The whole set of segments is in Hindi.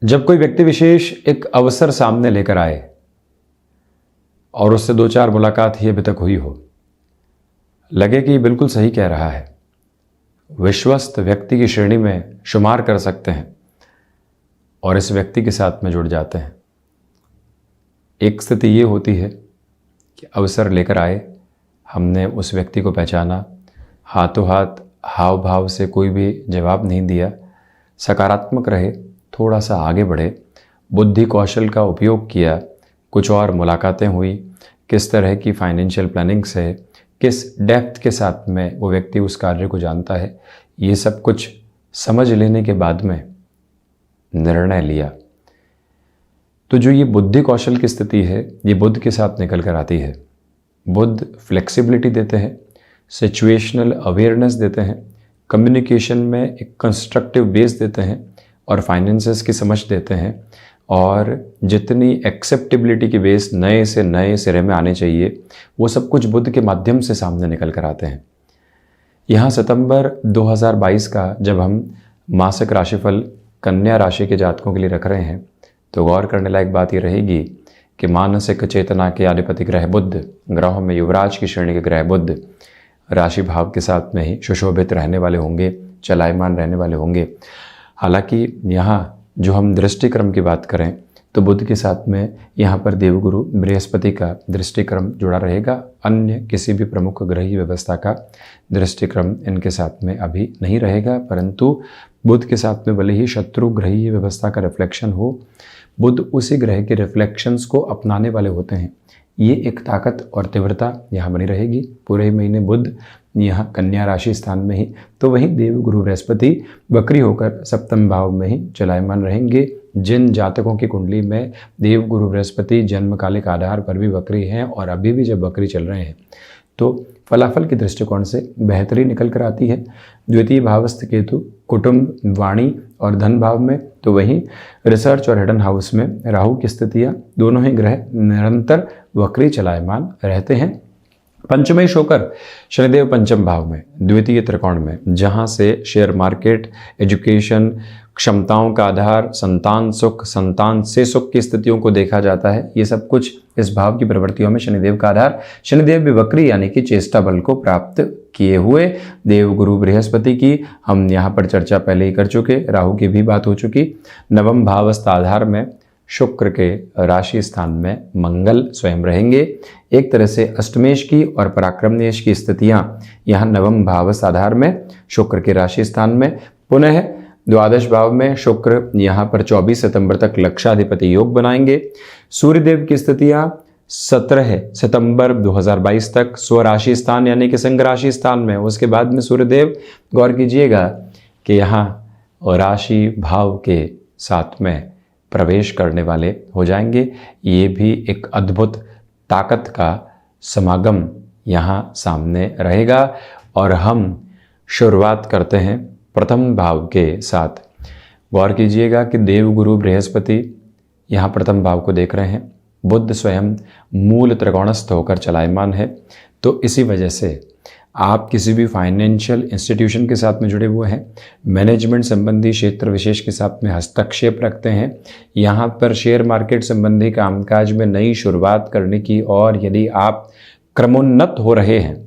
जब कोई व्यक्ति विशेष एक अवसर सामने लेकर आए और उससे दो चार मुलाकात ही अभी तक हुई हो, लगे कि बिल्कुल सही कह रहा है, विश्वस्त व्यक्ति की श्रेणी में शुमार कर सकते हैं और इस व्यक्ति के साथ में जुड़ जाते हैं। एक स्थिति ये होती है कि अवसर लेकर आए, हमने उस व्यक्ति को पहचाना, हाथों हाथ हाव भाव से कोई भी जवाब नहीं दिया, सकारात्मक रहे, थोड़ा सा आगे बढ़े, बुद्धि कौशल का उपयोग किया, कुछ और मुलाकातें हुई, किस तरह की फाइनेंशियल प्लानिंग से, किस डेप्थ के साथ में वो व्यक्ति उस कार्य को जानता है, ये सब कुछ समझ लेने के बाद में निर्णय लिया। तो जो ये बुद्धि कौशल की स्थिति है, ये बुद्ध के साथ निकल कर आती है। बुद्ध फ्लेक्सिबिलिटी देते हैं, सिचुएशनल अवेयरनेस देते हैं, कम्युनिकेशन में एक कंस्ट्रक्टिव बेस देते हैं और फाइनेंसेस की समझ देते हैं, और जितनी एक्सेप्टेबिलिटी की बेस नए से नए सिरे में आने चाहिए, वो सब कुछ बुद्ध के माध्यम से सामने निकल कर आते हैं। यहाँ सितंबर 2022 का जब हम मासिक राशिफल कन्या राशि के जातकों के लिए रख रहे हैं, तो गौर करने लायक बात ये रहेगी कि मानसिक चेतना के अधिपति ग्रह बुद्ध, ग्रहों में युवराज की श्रेणी के ग्रह बुद्ध राशि भाव के साथ में ही सुशोभित रहने वाले होंगे, चलायमान रहने वाले होंगे। हालांकि यहाँ जो हम दृष्टिक्रम की बात करें तो बुध के साथ में यहाँ पर देवगुरु बृहस्पति का दृष्टिक्रम जुड़ा रहेगा। अन्य किसी भी प्रमुख ग्रही व्यवस्था का दृष्टिक्रम इनके साथ में अभी नहीं रहेगा, परंतु बुध के साथ में भले ही शत्रु ग्रही व्यवस्था का रिफ्लेक्शन हो, बुध उसी ग्रह के रिफ्लेक्शंस को अपनाने वाले होते हैं। ये एक ताकत और तीव्रता यहाँ बनी रहेगी। पूरे महीने बुध यहाँ कन्या राशि स्थान में ही, तो वहीं देवगुरु बृहस्पति वक्री होकर सप्तम भाव में ही चलायमान रहेंगे। जिन जातकों की कुंडली में देवगुरु बृहस्पति जन्मकालिक आधार पर भी वक्री हैं और अभी भी जब वक्री चल रहे हैं, तो फलाफल के दृष्टिकोण से बेहतरी निकल कर आती है। द्वितीय भावस्थ केतु कुटुंब, वाणी और धन भाव में, तो वहीं रिसर्च और हिडन हाउस में राहु की स्थितियाँ, दोनों ही ग्रह निरंतर वक्री चलायमान रहते हैं। पंचमेश होकर शनिदेव पंचम भाव में, द्वितीय त्रिकोण में, जहाँ से शेयर मार्केट, एजुकेशन, क्षमताओं का आधार, संतान सुख, संतान से सुख की स्थितियों को देखा जाता है। ये सब कुछ इस भाव की प्रवृत्तियों में शनिदेव का आधार। शनिदेव भी वक्री यानी कि चेष्टा बल को प्राप्त किए हुए। देवगुरु बृहस्पति की हम यहाँ पर चर्चा पहले ही कर चुके, राहु की भी बात हो चुकी। नवम भावस्थ आधार में शुक्र के राशि स्थान में मंगल स्वयं रहेंगे। एक तरह से अष्टमेश की और पराक्रमनेश की स्थितियां यहाँ नवम भावस्थ आधार में शुक्र के राशि स्थान में। पुनः द्वादश भाव में शुक्र यहाँ पर 24 सितंबर तक लक्षाधिपति योग बनाएंगे। सूर्यदेव की स्थितियां 17 सितंबर 2022 तक स्वराशि स्थान यानी कि संघ राशि स्थान में। उसके बाद में सूर्यदेव, गौर कीजिएगा कि यहाँ राशि भाव के साथ में प्रवेश करने वाले हो जाएंगे। ये भी एक अद्भुत ताकत का समागम यहाँ सामने रहेगा। और हम शुरुआत करते हैं प्रथम भाव के साथ। गौर कीजिएगा कि देवगुरु बृहस्पति यहाँ प्रथम भाव को देख रहे हैं। बुध स्वयं मूल त्रिकोणस्थ होकर चलायमान है, तो इसी वजह से आप किसी भी फाइनेंशियल इंस्टीट्यूशन के साथ में जुड़े हुए हैं, मैनेजमेंट संबंधी क्षेत्र विशेष के साथ में हस्तक्षेप रखते हैं, यहाँ पर शेयर मार्केट संबंधी कामकाज में नई शुरुआत करने की, और यदि आप क्रमोन्नत हो रहे हैं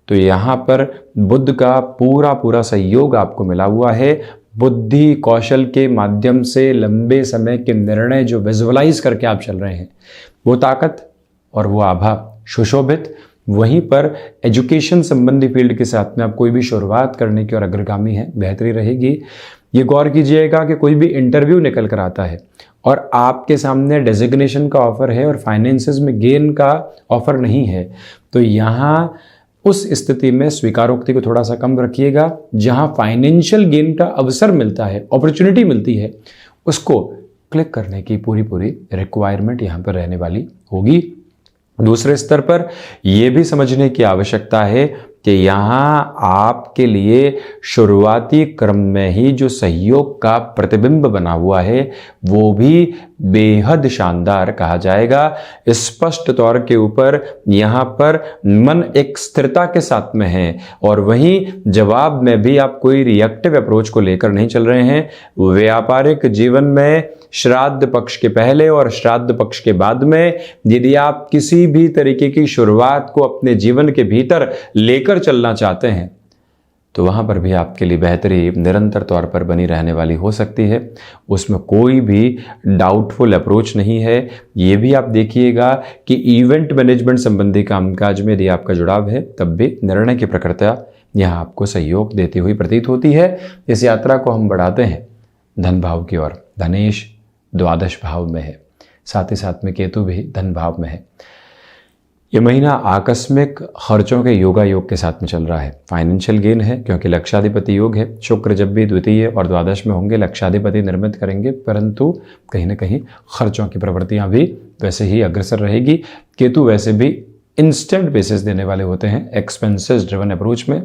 तो यहाँ पर बुध का पूरा सहयोग आपको मिला हुआ है। बुद्धि कौशल के माध्यम से लंबे समय के निर्णय जो विजुअलाइज करके आप चल रहे हैं, वो ताकत और वो आभा सुशोभित। वहीं पर एजुकेशन संबंधी फील्ड के साथ में आप कोई भी शुरुआत करने की और अग्रगामी है, बेहतरी रहेगी। ये गौर कीजिएगा कि कोई भी इंटरव्यू निकल कर आता है और आपके सामने डेजिग्नेशन का ऑफर है और फाइनेंसेस में गेन का ऑफर नहीं है, तो यहाँ उस स्थिति में स्वीकारोक्ति को थोड़ा सा कम रखिएगा। जहाँ फाइनेंशियल गेन का अवसर मिलता है, अपॉर्चुनिटी मिलती है, उसको क्लिक करने की पूरी रिक्वायरमेंट यहाँ पर रहने वाली होगी। दूसरे स्तर पर यह भी समझने की आवश्यकता है कि यहाँ आपके लिए शुरुआती क्रम में ही जो सहयोग का प्रतिबिंब बना हुआ है वो भी बेहद शानदार कहा जाएगा। स्पष्ट तौर के ऊपर यहाँ पर मन एक स्थिरता के साथ में है और वहीं जवाब में भी आप कोई रिएक्टिव अप्रोच को लेकर नहीं चल रहे हैं। व्यापारिक जीवन में श्राद्ध पक्ष के पहले और श्राद्ध पक्ष के बाद में यदि आप किसी भी तरीके की शुरुआत को अपने जीवन के भीतर लेकर चलना चाहते हैं तो वहां पर भी आपके लिए बेहतरी निरंतर तौर पर बनी रहने वाली हो सकती है। उसमें कोई भी डाउटफुल अप्रोच नहीं है। ये भी आप देखिएगा कि इवेंट मैनेजमेंट संबंधी कामकाज में यदि आपका जुड़ाव है तब भी निर्णय की प्रकृति यहाँ आपको सहयोग देती हुई प्रतीत होती है। इस यात्रा को हम बढ़ाते हैं धन भाव की ओर। धनेश द्वादश भाव में है, साथ ही साथ में केतु भी धन भाव में है। ये महीना आकस्मिक खर्चों के योगा योग के साथ में चल रहा है। फाइनेंशियल गेन है क्योंकि लक्षाधिपति योग है। शुक्र जब भी द्वितीय और द्वादश में होंगे लक्षाधिपति निर्मित करेंगे, परंतु कहीं ना कहीं खर्चों की प्रवृत्तियां भी वैसे ही अग्रसर रहेगी। केतु वैसे भी इंस्टेंट बेसिस देने वाले होते हैं एक्सपेंसेस ड्रिवन अप्रोच में।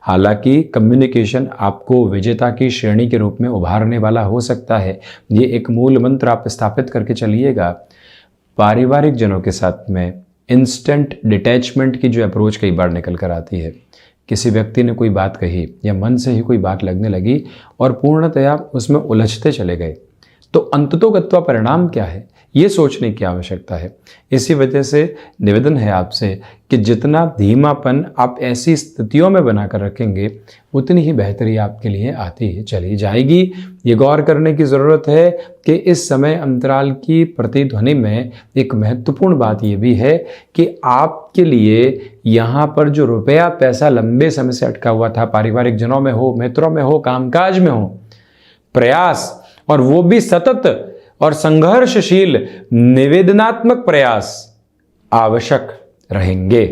हालांकि कम्युनिकेशन आपको विजेता की श्रेणी के रूप में उभारने वाला हो सकता है। ये एक मूल मंत्र आप स्थापित करके चलिएगा। पारिवारिक जनों के साथ में इंस्टेंट डिटैचमेंट की जो अप्रोच कई बार निकल कर आती है। किसी व्यक्ति ने कोई बात कही या मन से ही कोई बात लगने लगी और पूर्णतया उसमें उलझते चले गए, तो अंततोगत्वा परिणाम क्या है ये सोचने की आवश्यकता है। इसी वजह से निवेदन है आपसे कि जितना धीमापन आप ऐसी स्थितियों में बनाकर रखेंगे उतनी ही बेहतरी आपके लिए आती ही चली जाएगी। ये गौर करने की ज़रूरत है कि इस समय अंतराल की प्रतिध्वनि में एक महत्वपूर्ण बात ये भी है कि आपके लिए यहाँ पर जो रुपया पैसा लंबे समय से अटका हुआ था, पारिवारिक जनों में हो, मित्रों में हो, कामकाज में हो, प्रयास और वो भी सतत और संघर्षशील निवेदनात्मक प्रयास आवश्यक रहेंगे।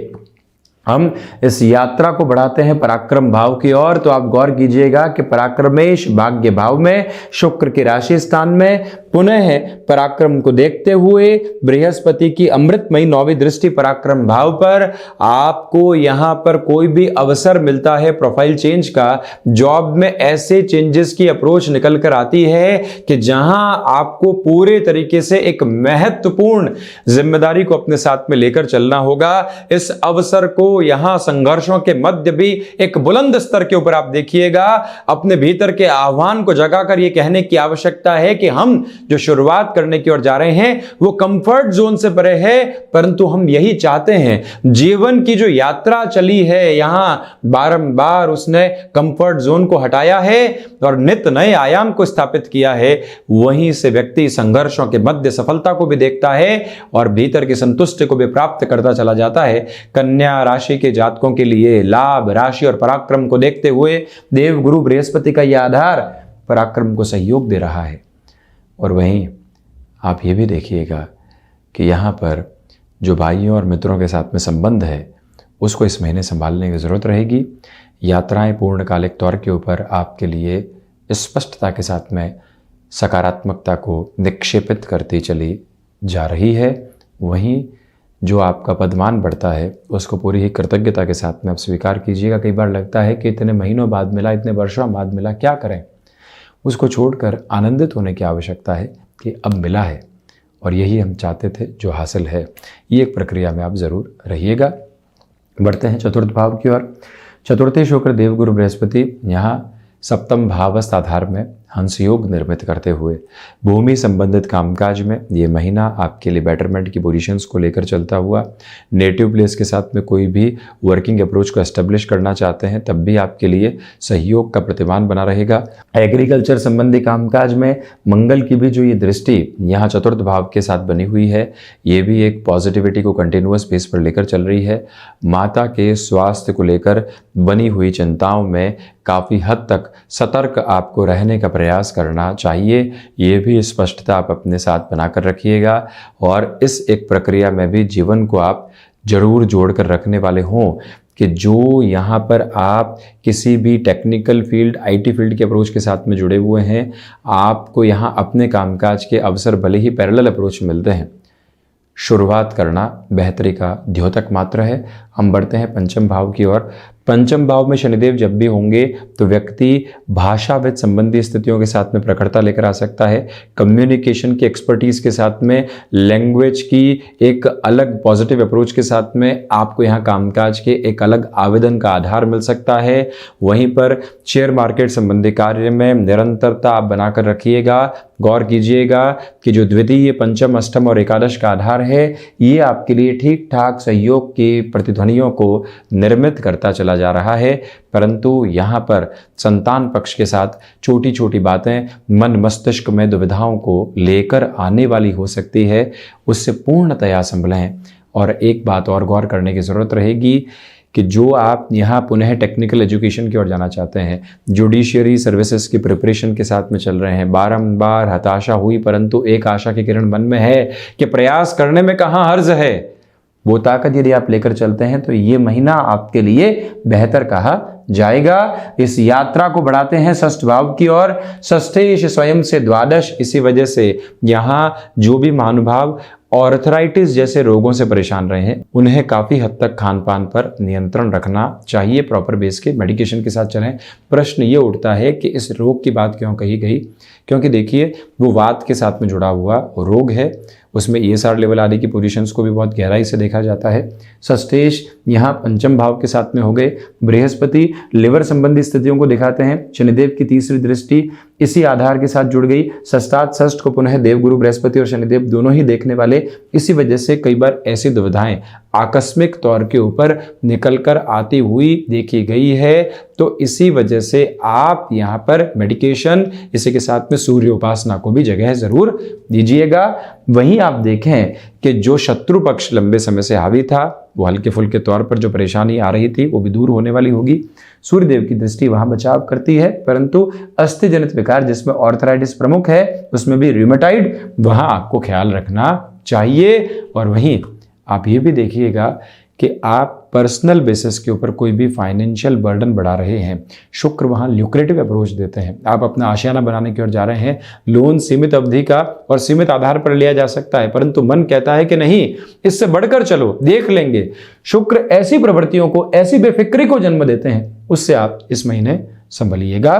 हम इस यात्रा को बढ़ाते हैं पराक्रम भाव की ओर। तो आप गौर कीजिएगा कि पराक्रमेश भाग्य भाव में शुक्र के राशि स्थान में पुनः पराक्रम को देखते हुए बृहस्पति की अमृतमयी 9वीं दृष्टि पराक्रम भाव पर आपको यहां पर कोई भी अवसर मिलता है प्रोफाइल चेंज का, जॉब में ऐसे चेंजेस की अप्रोच निकल कर आती है कि जहां आपको पूरे तरीके से एक महत्वपूर्ण जिम्मेदारी को अपने साथ में लेकर चलना होगा। इस अवसर को यहां संघर्षों के मध्य भी एक बुलंद स्तर के ऊपर आप देखिएगा। अपने भीतर के आह्वान को जगाकर यह कहने की आवश्यकता है कि हम जो शुरुआत करने की ओर जा रहे हैं वो कंफर्ट जोन से परे है, परंतु हम यही चाहते हैं। जीवन की जो यात्रा चली है यहां बारंबार उसने कंफर्ट जोन को हटाया है और नित नए आयाम को स्थापित किया है। वहीं से व्यक्ति संघर्षों के मध्य सफलता को भी देखता है और भीतर की संतुष्टि को भी प्राप्त करता चला जाता है। कन्या राशि के जातकों के लिए लाभ, राशि और पराक्रम को देखते हुए देव गुरु बृहस्पति का यह आधार पराक्रम को सहयोग दे रहा है। और वहीं आप ये भी देखिएगा कि यहाँ पर जो भाइयों और मित्रों के साथ में संबंध है उसको इस महीने संभालने की ज़रूरत रहेगी। यात्राएं पूर्णकालिक तौर के ऊपर आपके लिए स्पष्टता के साथ में सकारात्मकता को निक्षेपित करती चली जा रही है। वहीं जो आपका पदमान बढ़ता है उसको पूरी ही कृतज्ञता के साथ में आप स्वीकार कीजिएगा। कई बार लगता है कि इतने महीनों बाद मिला, इतने वर्षों बाद मिला, क्या करें। उसको छोड़कर आनंदित होने की आवश्यकता है कि अब मिला है और यही हम चाहते थे जो हासिल है। ये एक प्रक्रिया में आप ज़रूर रहिएगा। बढ़ते हैं चतुर्थ भाव की ओर। चतुर्थी शुक्र देवगुरु बृहस्पति यहाँ सप्तम भावस्थ आधार में हंस योग निर्मित करते हुए भूमि संबंधित कामकाज में ये महीना आपके लिए बेटरमेंट की पोजीशंस को लेकर चलता हुआ, नेटिव प्लेस के साथ में कोई भी वर्किंग अप्रोच को एस्टेब्लिश करना चाहते हैं तब भी आपके लिए सहयोग का प्रतिमान बना रहेगा। एग्रीकल्चर संबंधी कामकाज में मंगल की भी जो ये दृष्टि यहाँ चतुर्थ भाव के साथ बनी हुई है, ये भी एक पॉजिटिविटी को कंटिन्यूअस बेस पर लेकर चल रही है। माता के स्वास्थ्य को लेकर बनी हुई चिंताओं में काफ़ी हद तक सतर्क आपको रहने का प्रयास करना चाहिए। ये भी स्पष्टता आप अपने साथ बनाकर रखिएगा और इस एक प्रक्रिया में भी जीवन को आप जरूर जोड़कर रखने वाले हों कि जो यहाँ पर आप किसी भी टेक्निकल फील्ड, आईटी फील्ड के अप्रोच के साथ में जुड़े हुए हैं, आपको यहाँ अपने कामकाज के अवसर भले ही पैरेलल अप्रोच मिलते हैं, शुरुआत करना बेहतरी का द्योतक मात्र है। हम बढ़ते हैं पंचम भाव की ओर। पंचम भाव में शनिदेव जब भी होंगे तो व्यक्ति भाषाविद संबंधी स्थितियों के साथ में प्रखरता लेकर आ सकता है। कम्युनिकेशन की एक्सपर्टीज के साथ में, लैंग्वेज की एक अलग पॉजिटिव अप्रोच के साथ में आपको यहाँ कामकाज के एक अलग आवेदन का आधार मिल सकता है। वहीं पर शेयर मार्केट संबंधी कार्य में निरंतरता आप बनाकर रखिएगा। गौर कीजिएगा कि जो द्वितीय, पंचम, अष्टम और एकादश का आधार है ये आपके लिए ठीक ठाक सहयोग की प्रतिध्वनियों को निर्मित करता चला जा रहा है, परंतु यहाँ पर संतान पक्ष के साथ छोटी छोटी बातें मन मस्तिष्क में दुविधाओं को लेकर आने वाली हो सकती है, उससे पूर्णतया संभलें। और एक बात और गौर करने की ज़रूरत रहेगी कि जो आप यहाँ पुनः टेक्निकल एजुकेशन की ओर जाना चाहते हैं, जुडिशियरी सर्विसेज की प्रिपरेशन के साथ में चल रहे हैं, बारंबार हताशा हुई परंतु एक आशा की किरण मन में है कि प्रयास करने में कहाँ हर्ज है, वो ताकत यदि आप लेकर चलते हैं तो ये महीना आपके लिए बेहतर कहा जाएगा। इस यात्रा को बढ़ाते हैं षष्ठ भाव की ओर, षष्ठेश स्वयं से द्वादश। इसी वजह से यहाँ जो भी महानुभाव ऑर्थराइटिस जैसे रोगों से परेशान रहे हैं उन्हें काफ़ी हद तक खान पान पर नियंत्रण रखना चाहिए, प्रॉपर बेस के मेडिकेशन के साथ चलें। प्रश्न ये उठता है कि इस रोग की बात क्यों कही गई, क्योंकि देखिए वो वात के साथ में जुड़ा हुआ रोग है, उसमें ESR लेवल आदि की पोजीशंस को भी बहुत गहराई से देखा जाता है। षष्ठेश यहाँ पंचम भाव के साथ में हो गए। बृहस्पति लिवर संबंधी स्थितियों को दिखाते हैं। शनिदेव की तीसरी दृष्टि इसी आधार के साथ जुड़ गई। षष्ठात षष्ठ को पुनः देवगुरु बृहस्पति और शनिदेव दोनों ही देखने वाले, इसी वजह से कई बार ऐसी दुविधाएं आकस्मिक तौर के ऊपर निकल कर आती हुई देखी गई है। तो इसी वजह से आप यहाँ पर मेडिकेशन, इसी के साथ में सूर्य उपासना को भी जगह जरूर दीजिएगा। वहीं आप देखें कि जो शत्रु पक्ष लंबे समय से हावी था, वो हल्के फुल्के तौर पर जो परेशानी आ रही थी वो भी दूर होने वाली होगी। सूर्यदेव की दृष्टि वहां बचाव करती है, परंतु अस्थि जनित विकार जिसमें ऑर्थराइटिस प्रमुख है, उसमें भी रूमेटाइड, वहां आपको ख्याल रखना चाहिए। और वहीं आप ये भी देखिएगा कि आप पर्सनल बेसिस के ऊपर कोई भी फाइनेंशियल बर्डन बढ़ा रहे हैं, शुक्र वहाँ ल्यूक्रेटिव अप्रोच देते हैं। आप अपना आशियाना बनाने की ओर जा रहे हैं, लोन सीमित अवधि का और सीमित आधार पर लिया जा सकता है, परंतु मन कहता है कि नहीं, इससे बढ़कर चलो, देख लेंगे। शुक्र ऐसी प्रवृत्तियों को, ऐसी बेफिक्री को जन्म देते हैं, उससे आप इस महीने संभलिएगा।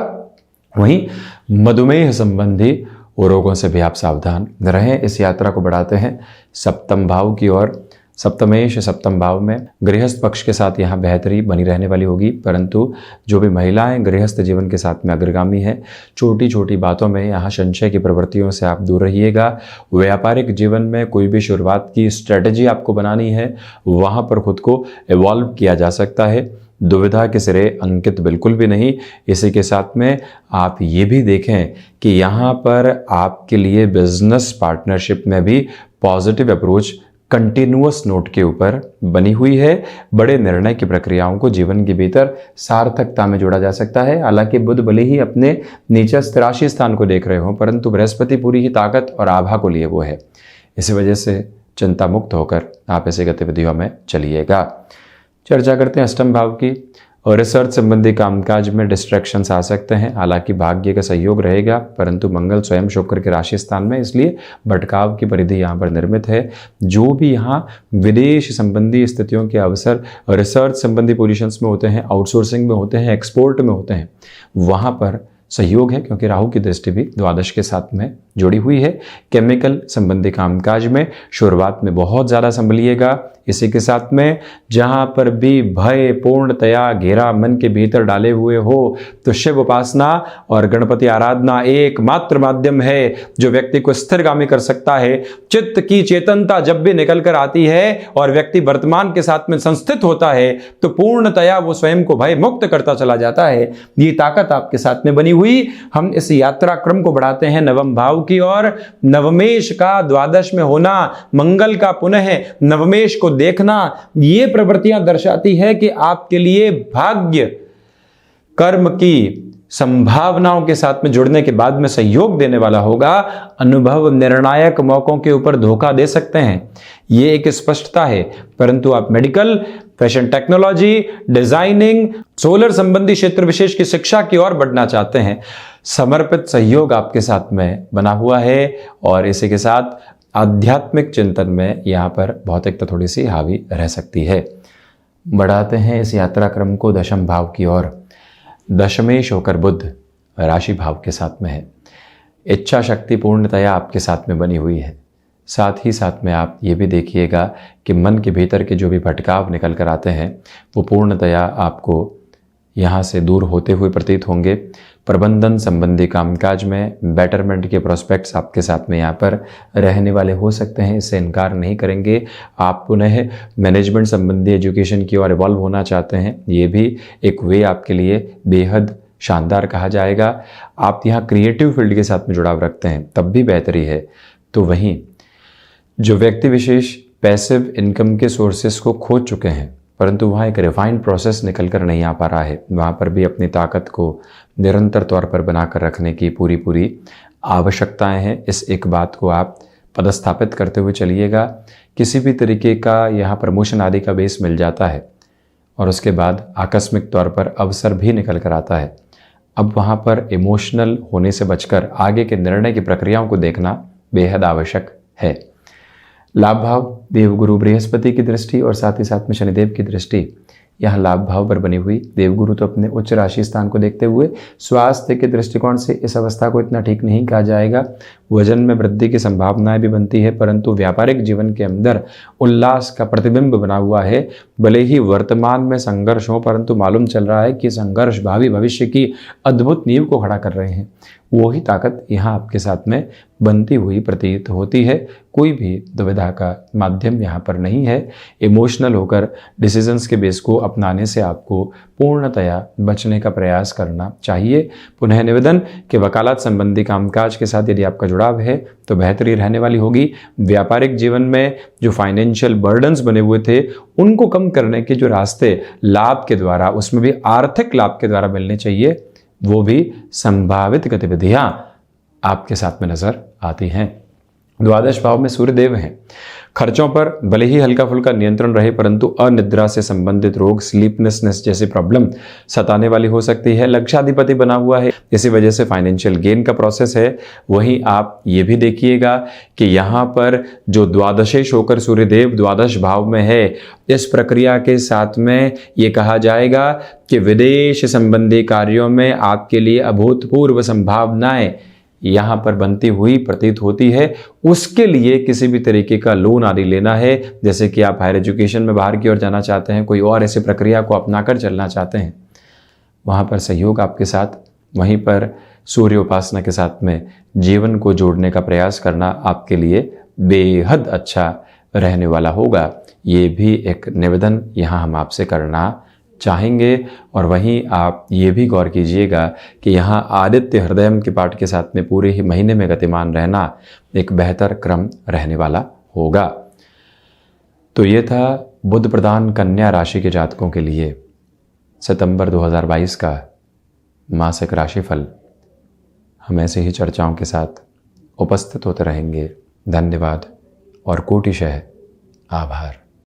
वहीं मधुमेह संबंधी रोगों से भी आप सावधान रहें। इस यात्रा को बढ़ाते हैं सप्तम भाव की ओर। सप्तमेश सप्तम भाव में गृहस्थ पक्ष के साथ यहाँ बेहतरी बनी रहने वाली होगी, परंतु जो भी महिलाएं गृहस्थ जीवन के साथ में अग्रगामी हैं, छोटी छोटी बातों में यहाँ संशय की प्रवृत्तियों से आप दूर रहिएगा। व्यापारिक जीवन में कोई भी शुरुआत की स्ट्रेटजी आपको बनानी है, वहाँ पर खुद को इवॉल्व किया जा सकता है। दुविधा के सिरे अंकित बिल्कुल भी नहीं। इसी के साथ में आप ये भी देखें कि यहाँ पर आपके लिए बिजनेस पार्टनरशिप में भी पॉजिटिव अप्रोच कंटिन्यूअस नोट के ऊपर बनी हुई है। बड़े निर्णय की प्रक्रियाओं को जीवन के भीतर सार्थकता में जोड़ा जा सकता है। हालांकि बुध भले ही अपने नीचा स्थिराशी स्थान को देख रहे हो, परंतु बृहस्पति पूरी ही ताकत और आभा को लिए वो है। इसी वजह से चिंता मुक्त होकर आप ऐसी गतिविधियों में चलिएगा। चर्चा करते हैं अष्टम भाव की। और रिसर्च संबंधी कामकाज में डिस्ट्रैक्शंस आ सकते हैं, हालांकि भाग्य का सहयोग रहेगा, परंतु मंगल स्वयं शुक्र के राशि स्थान में, इसलिए भटकाव की परिधि यहाँ पर निर्मित है। जो भी यहाँ विदेश संबंधी स्थितियों के अवसर रिसर्च संबंधी पोजीशंस में होते हैं, आउटसोर्सिंग में होते हैं, एक्सपोर्ट में होते हैं, वहाँ पर सहयोग है, क्योंकि राहु की दृष्टि भी द्वादश के साथ में जुड़ी हुई है। केमिकल संबंधी कामकाज में शुरुआत में बहुत ज़्यादा संभलिएगा। इसी के साथ में जहाँ पर भी भय पूर्णतया घेरा मन के भीतर डाले हुए हो, तो शिव उपासना और गणपति आराधना एकमात्र माध्यम है जो व्यक्ति को स्थिरगामी कर सकता है। चित्त की चेतनता जब भी निकल कर आती है और व्यक्ति वर्तमान के साथ में संस्थित होता है, तो पूर्णतया वो स्वयं को भय मुक्त करता चला जाता है। ये ताकत आपके साथ में बनी हुई। हम इस यात्रा क्रम को बढ़ाते हैं नवम भाव की ओर। नवमेश का द्वादश में होना, मंगल का पुनः नवमेश को देखना, ये प्रवृत्तियां दर्शाती है कि आपके लिए भाग्य कर्म की संभावनाओं के साथ में जुड़ने के बाद में सहयोग देने वाला होगा। अनुभव निर्णायक मौकों के ऊपर धोखा दे सकते हैं, ये एक स्पष्टता है, परंतु आप medical, fashion technology, designing, solar संबंधी क्षेत्र विशेष की शिक्षा की ओर बढ़ना चाहते हैं, समर्पित सहयोग आपके साथ में बना हुआ है। और इसी के साथ आध्यात्मिक चिंतन में यहाँ पर भौतिकता थोड़ी सी हावी रह सकती है। बढ़ाते हैं इस यात्रा क्रम को दशम भाव की ओर। दशमेश होकर बुध राशि भाव के साथ में है। इच्छा शक्ति पूर्णतया आपके साथ में बनी हुई है। साथ ही साथ में आप ये भी देखिएगा कि मन के भीतर के जो भी भटकाव निकल कर आते हैं वो पूर्णतया आपको यहाँ से दूर होते हुए प्रतीत होंगे। प्रबंधन संबंधी कामकाज में बेटरमेंट के प्रोस्पेक्ट्स आपके साथ में यहाँ पर रहने वाले हो सकते हैं, इससे इनकार नहीं करेंगे। आप पुनः मैनेजमेंट संबंधी एजुकेशन की ओर इवॉल्व होना चाहते हैं, ये भी एक वे आपके लिए बेहद शानदार कहा जाएगा। आप यहाँ क्रिएटिव फील्ड के साथ में जुड़ाव रखते हैं तब भी बेहतरी है। तो वहीं जो व्यक्ति विशेष पैसिव इनकम के सोर्सेस को खोज चुके हैं परंतु वहाँ एक रिफाइंड प्रोसेस निकल कर नहीं आ पा रहा है, वहाँ पर भी अपनी ताकत को निरंतर तौर पर बनाकर रखने की पूरी आवश्यकताएं हैं। इस एक बात को आप पदस्थापित करते हुए चलिएगा। किसी भी तरीके का यहाँ प्रमोशन आदि का बेस मिल जाता है और उसके बाद आकस्मिक तौर पर अवसर भी निकल कर आता है। अब वहाँ पर इमोशनल होने से बचकर आगे के निर्णय की प्रक्रियाओं को देखना बेहद आवश्यक है। लाभ भाव देवगुरु बृहस्पति की दृष्टि और साथ ही साथ में शनिदेव की दृष्टि यहाँ लाभ भाव पर बनी हुई। देवगुरु तो अपने उच्च राशि स्थान को देखते हुए स्वास्थ्य के दृष्टिकोण से इस अवस्था को इतना ठीक नहीं कहा जाएगा। वजन में वृद्धि की संभावनाएं भी बनती है परंतु व्यापारिक जीवन के अंदर उल्लास का प्रतिबिंब बना हुआ है। भले ही वर्तमान में संघर्ष हो परंतु मालूम चल रहा है कि संघर्ष भावी भविष्य की अद्भुत नींव को खड़ा कर रहे हैं। वही ताकत यहाँ आपके साथ में बनती हुई प्रतीत होती है। कोई भी दुविधा का माध्यम यहाँ पर नहीं है। इमोशनल होकर डिसीजंस के बेस को अपनाने से आपको पूर्णतया बचने का प्रयास करना चाहिए। पुनः निवेदन कि वकालत संबंधी कामकाज के साथ यदि आपका जुड़ाव है तो बेहतरी रहने वाली होगी। व्यापारिक जीवन में जो फाइनेंशियल बर्डन्स बने हुए थे उनको कम करने के जो रास्ते लाभ के द्वारा, उसमें भी आर्थिक लाभ के द्वारा मिलने चाहिए, वो भी संभावित गतिविधियां आपके साथ में नजर आती हैं। द्वादश भाव में सूर्यदेव हैं। खर्चों पर भले ही हल्का फुल्का नियंत्रण रहे परंतु अनिद्रा से संबंधित रोग, स्लीपनेसनेस जैसी प्रॉब्लम सताने वाली हो सकती है। लक्षाधिपति बना हुआ है, इसी वजह से फाइनेंशियल गेन का प्रोसेस है। वहीं आप ये भी देखिएगा कि यहाँ पर जो द्वादशेश होकर सूर्यदेव द्वादश भाव में है, इस प्रक्रिया के साथ में ये कहा जाएगा कि विदेश संबंधी कार्यों में आपके लिए अभूतपूर्व संभावनाएं यहाँ पर बनती हुई प्रतीत होती है। उसके लिए किसी भी तरीके का लोन आदि लेना है, जैसे कि आप हायर एजुकेशन में बाहर की ओर जाना चाहते हैं, कोई और ऐसी प्रक्रिया को अपनाकर चलना चाहते हैं, वहाँ पर सहयोग आपके साथ। वहीं पर सूर्य उपासना के साथ में जीवन को जोड़ने का प्रयास करना आपके लिए बेहद अच्छा रहने वाला होगा। ये भी एक निवेदन यहाँ हम आपसे करना चाहेंगे। और वहीं आप ये भी गौर कीजिएगा कि यहाँ आदित्य हृदय के पाठ के साथ में पूरे ही महीने में गतिमान रहना एक बेहतर क्रम रहने वाला होगा। तो ये था बुध प्रधान कन्या राशि के जातकों के लिए सितंबर 2022 का मासिक राशिफल। हम ऐसे ही चर्चाओं के साथ उपस्थित होते रहेंगे। धन्यवाद और कोटिशः आभार।